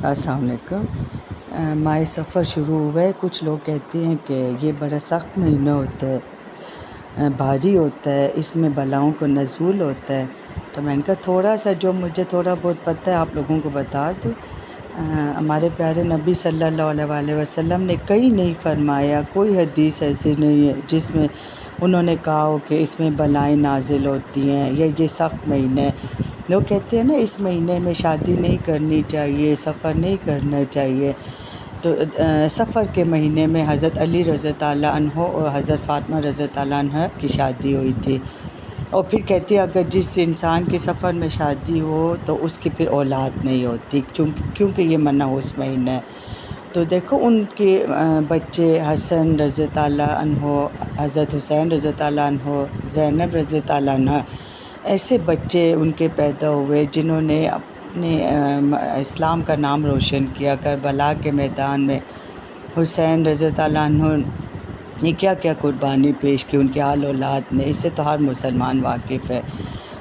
السلام علیکم۔ ماہ سفر شروع ہوا ہے۔ کچھ لوگ کہتے ہیں کہ یہ بڑا سخت مہینہ ہوتا ہے، بھاری ہوتا ہے، اس میں بلاؤں کو نزول ہوتا ہے۔ تو میں نے کہا تھوڑا سا جو مجھے تھوڑا بہت پتہ ہے آپ لوگوں کو بتا دوں۔ ہمارے پیارے نبی صلی اللہ علیہ وآلہ وسلم نے کہیں نہیں فرمایا، کوئی حدیث ایسی نہیں ہے جس میں انہوں نے کہا ہو کہ اس میں بلائیں نازل ہوتی ہیں یا یہ سخت مہینہ ہے۔ لوگ کہتے ہیں نا اس مہینے میں شادی نہیں کرنی چاہیے، سفر نہیں کرنا چاہیے۔ تو سفر کے مہینے میں حضرت علی رضی اللہ عنہ اور حضرت فاطمہ رضی اللہ عنہ کی شادی ہوئی تھی، اور پھر کہتے ہیں اگر جس انسان کے سفر میں شادی ہو تو اس کی پھر اولاد نہیں ہوتی، کیونکہ یہ منحوس مہینہ ہے۔ تو دیکھو ان کے بچے حسن رضی اللہ عنہ، حضرت حسین رضی اللہ عنہ، زینب رضی اللہ عنہ، ایسے بچے ان کے پیدا ہوئے جنہوں نے اپنے اسلام کا نام روشن کیا۔ کربلا کے میدان میں حسین رضی اللہ عنہ نے کیا کیا قربانی پیش کی ان کے آل اولاد نے، اس سے تو ہر مسلمان واقف ہے۔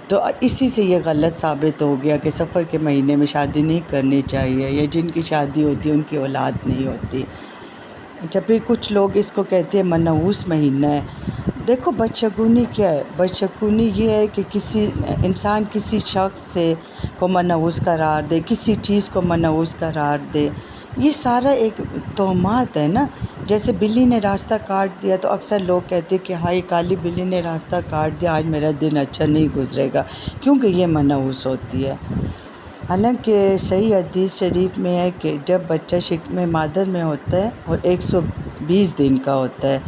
تو اسی سے یہ غلط ثابت ہو گیا کہ سفر کے مہینے میں شادی نہیں کرنی چاہیے، یا جن کی شادی ہوتی ہے ان کی اولاد نہیں ہوتی۔ اچھا، پھر کچھ لوگ اس کو کہتے ہیں منحوس مہینہ ہے۔ دیکھو بدشگونی کیا ہے؟ بدشگونی یہ ہے کہ کسی انسان کسی شخص کو منحوس قرار دے، کسی چیز کو منحوس قرار دے، یہ سارا ایک تہمات ہے نا۔ جیسے بلی نے راستہ کاٹ دیا تو اکثر لوگ کہتے کہ ہائی کالی بلی نے راستہ کاٹ دیا، آج میرا دن اچھا نہیں گزرے گا، کیونکہ یہ منحوس ہوتی ہے۔ حالانکہ صحیح حدیث شریف میں ہے کہ جب بچہ شکم مادر میں ہوتا ہے اور 120 دن کا ہوتا ہے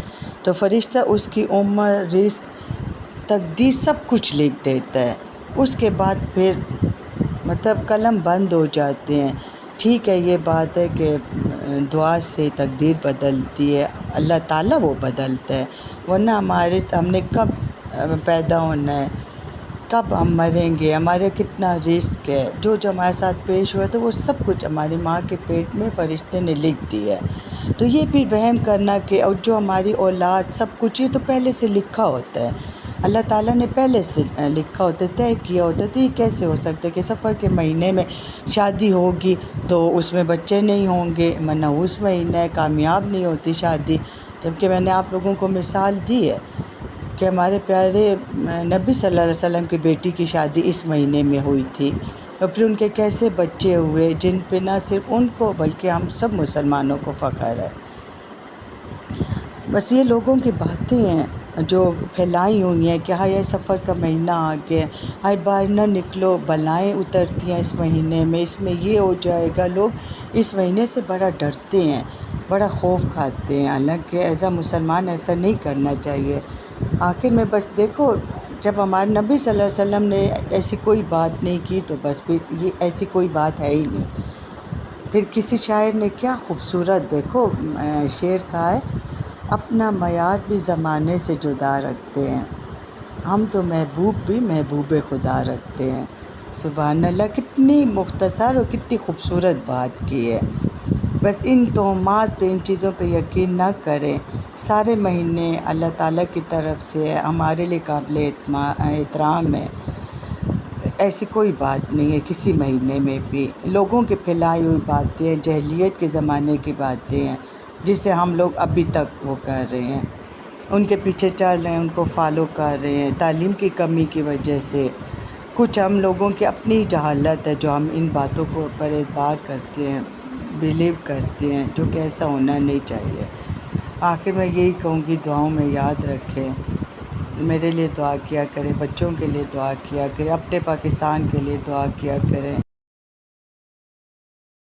تو فرشتہ اس کی عمر، رزق، تقدیر سب کچھ لکھ دیتا ہے۔ اس کے بعد پھر قلم بند ہو جاتے ہیں۔ ٹھیک ہے، یہ بات ہے کہ دعا سے تقدیر بدلتی ہے، اللہ تعالیٰ وہ بدلتا ہے، ورنہ ہم نے کب پیدا ہونا ہے، کب ہم مریں گے، ہمارے کتنا رزق ہے، جو ہمارے ساتھ پیش ہوا تو وہ سب کچھ ہماری ماں کے پیٹ میں فرشتے نے لکھ دیا ہے۔ تو یہ پھر وہم کرنا کہ اور جو ہماری اولاد سب کچھ یہ تو پہلے سے لکھا ہوتا ہے، اللہ تعالیٰ نے پہلے سے لکھا ہوتا ہے، طے کیا ہوتا ہے۔ تو یہ کیسے ہو سکتا ہے کہ سفر کے مہینے میں شادی ہوگی تو اس میں بچے نہیں ہوں گے؟ منحوس مہینہ ہے، کامیاب نہیں ہوتی شادی۔ جبکہ میں نے آپ لوگوں کو مثال دی ہے کہ ہمارے پیارے نبی صلی اللہ علیہ وسلم کی بیٹی کی شادی اس مہینے میں ہوئی تھی، اور پھر ان کے کیسے بچے ہوئے جن پہ نہ صرف ان کو بلکہ ہم سب مسلمانوں کو فخر ہے۔ بس یہ لوگوں کی باتیں ہیں جو پھیلائی ہوئی ہیں کہ ہاں یہ سفر کا مہینہ آ گیا، ہائی باہر نہ نکلو، بلائیں اترتی ہیں اس مہینے میں، اس میں یہ ہو جائے گا۔ لوگ اس مہینے سے بڑا ڈرتے ہیں، بڑا خوف کھاتے ہیں، حالانکہ ایز اے مسلمان ایسا نہیں کرنا چاہیے۔ آخر میں بس دیکھو، جب ہمارے نبی صلی اللہ علیہ وسلم نے ایسی کوئی بات نہیں کی تو بس پھر یہ ایسی کوئی بات ہے ہی نہیں۔ پھر کسی شاعر نے کیا خوبصورت دیکھو شعر کہا ہے، اپنا معیار بھی زمانے سے جدا رکھتے ہیں، ہم تو محبوب بھی محبوب خدا رکھتے ہیں۔ سبحان اللہ، کتنی مختصر اور کتنی خوبصورت بات کی ہے۔ بس ان تہمات پہ، ان چیزوں پہ یقین نہ کریں۔ سارے مہینے اللہ تعالیٰ کی طرف سے ہمارے لیے قابل احترام ہے، ایسی کوئی بات نہیں ہے کسی مہینے میں بھی۔ لوگوں کے پھیلائی ہوئی باتیں، جاہلیت کے زمانے کی باتیں ہیں جسے ہم لوگ ابھی تک وہ کر رہے ہیں، ان کے پیچھے چل رہے ہیں، ان کو فالو کر رہے ہیں۔ تعلیم کی کمی کی وجہ سے کچھ ہم لوگوں کی اپنی جہالت ہے جو ہم ان باتوں کو پر اعتبار کرتے ہیں، بلیو کرتے ہیں، جو کہ ایسا ہونا نہیں چاہیے۔ آخر میں یہی کہوں گی، دعاؤں میں یاد رکھیں، میرے لیے دعا کیا کریں، بچوں کے لیے دعا کیا کریں، اپنے پاکستان کے لیے دعا کیا کریں۔